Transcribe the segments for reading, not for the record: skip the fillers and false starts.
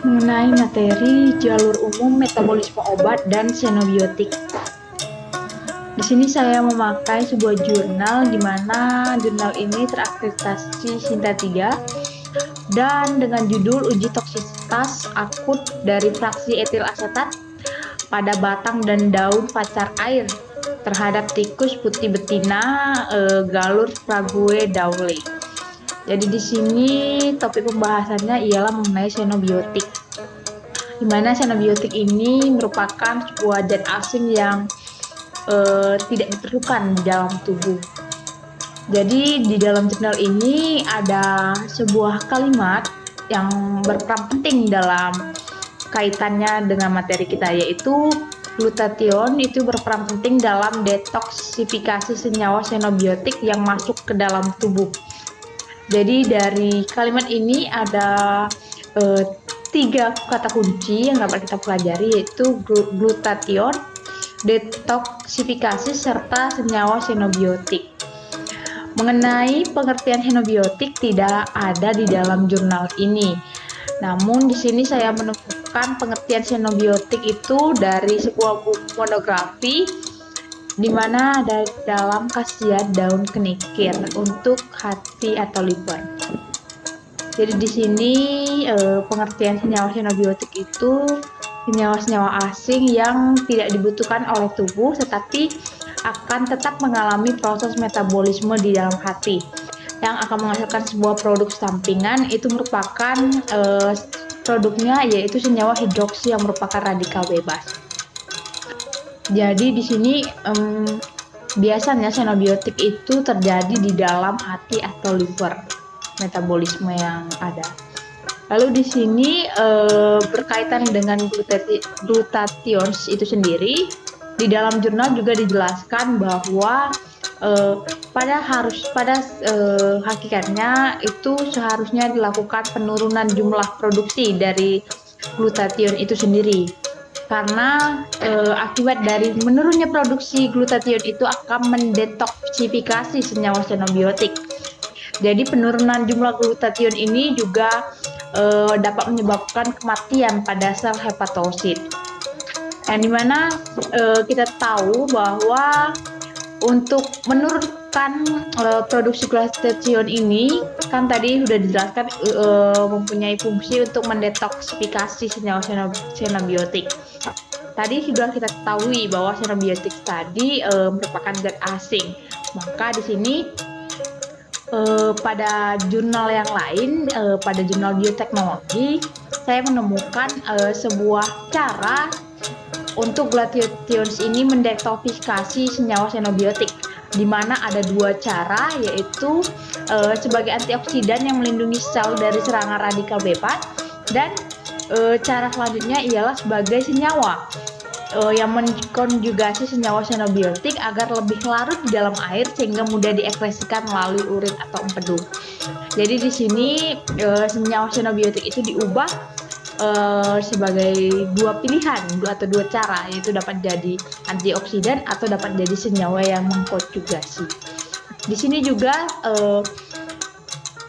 Mengenai materi jalur umum metabolisme obat dan xenobiotik. Di sini saya memakai sebuah jurnal di mana jurnal ini terakreditasi Sinta 3 dan dengan judul uji toksisitas akut dari fraksi etil asetat pada batang dan daun pacar air terhadap tikus putih betina Gallus prague Dowley. Jadi di sini topik pembahasannya ialah mengenai xenobiotik. Di mana xenobiotik ini merupakan sebuah zat asing yang tidak diperlukan di dalam tubuh. Jadi di dalam jurnal ini ada sebuah kalimat yang berperan penting dalam kaitannya dengan materi kita, yaitu glutathione itu berperan penting dalam detoksifikasi senyawa xenobiotik yang masuk ke dalam tubuh. Jadi dari kalimat ini ada 3 kata kunci yang dapat kita pelajari, yaitu glutathione, detoksifikasi, serta senyawa xenobiotik. Mengenai pengertian xenobiotik tidak ada di dalam jurnal ini. Namun di sini saya menemukan pengertian xenobiotik itu dari sebuah buku monografi di mana ada dalam khasiat daun kenikir untuk hati atau liver. Jadi di sini pengertian senyawa xenobiotik itu senyawa-senyawa asing yang tidak dibutuhkan oleh tubuh tetapi akan tetap mengalami proses metabolisme di dalam hati yang akan menghasilkan sebuah produk sampingan. Itu merupakan produknya yaitu senyawa hidroksi yang merupakan radikal bebas. Jadi di sini biasanya xenobiotik itu terjadi di dalam hati atau liver, metabolisme yang ada. Lalu di sini berkaitan dengan glutathione itu sendiri, di dalam jurnal juga dijelaskan bahwa pada hakikatnya itu seharusnya dilakukan penurunan jumlah produksi dari glutathione itu sendiri, karena akibat dari menurunnya produksi glutathione itu akan mendetoksifikasi senyawa xenobiotik. Jadi penurunan jumlah glutathione ini juga dapat menyebabkan kematian pada sel hepatosit. Yang dimana kita tahu bahwa untuk menurunkan produksi glutathione ini kan tadi sudah dijelaskan mempunyai fungsi untuk mendetoksifikasi senyawa xenobiotik. Tadi sudah kita ketahui bahwa xenobiotik tadi merupakan zat asing. Maka di sini pada jurnal yang lain, pada jurnal bioteknologi, saya menemukan sebuah cara untuk glutathione ini mendetoksifikasi senyawa xenobiotik, di mana ada 2 cara, yaitu sebagai antioksidan yang melindungi sel dari serangan radikal bebas, dan cara selanjutnya ialah sebagai senyawa yang menkonjugasi senyawa xenobiotik agar lebih larut di dalam air sehingga mudah diekskresikan melalui urin atau empedu. Jadi di sini senyawa xenobiotik itu diubah sebagai 2 pilihan atau 2 cara, yaitu dapat jadi antioksidan atau dapat jadi senyawa yang mengkonjugasi. Di sini juga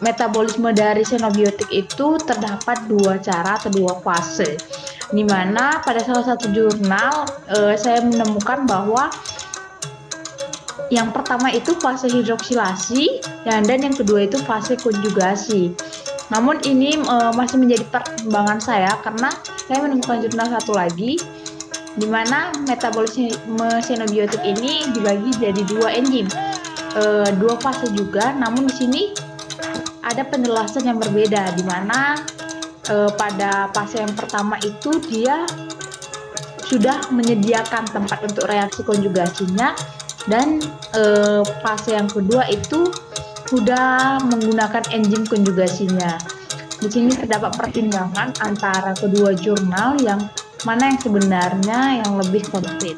metabolisme dari xenobiotik itu terdapat 2 cara atau 2 fase, di mana pada salah satu jurnal saya menemukan bahwa yang pertama itu fase hidroksilasi dan yang kedua itu fase konjugasi. Namun ini masih menjadi pertimbangan saya karena saya menemukan jurnal satu lagi di mana metabolisme xenobiotik ini dibagi jadi 2 enzim, 2 fase juga. Namun di sini ada penjelasan yang berbeda, di mana pada fase yang pertama itu dia sudah menyediakan tempat untuk reaksi konjugasinya, dan fase yang kedua itu sudah menggunakan enzim konjugasinya. Di sini terdapat pertimbangan antara kedua jurnal yang mana yang sebenarnya yang lebih konkret.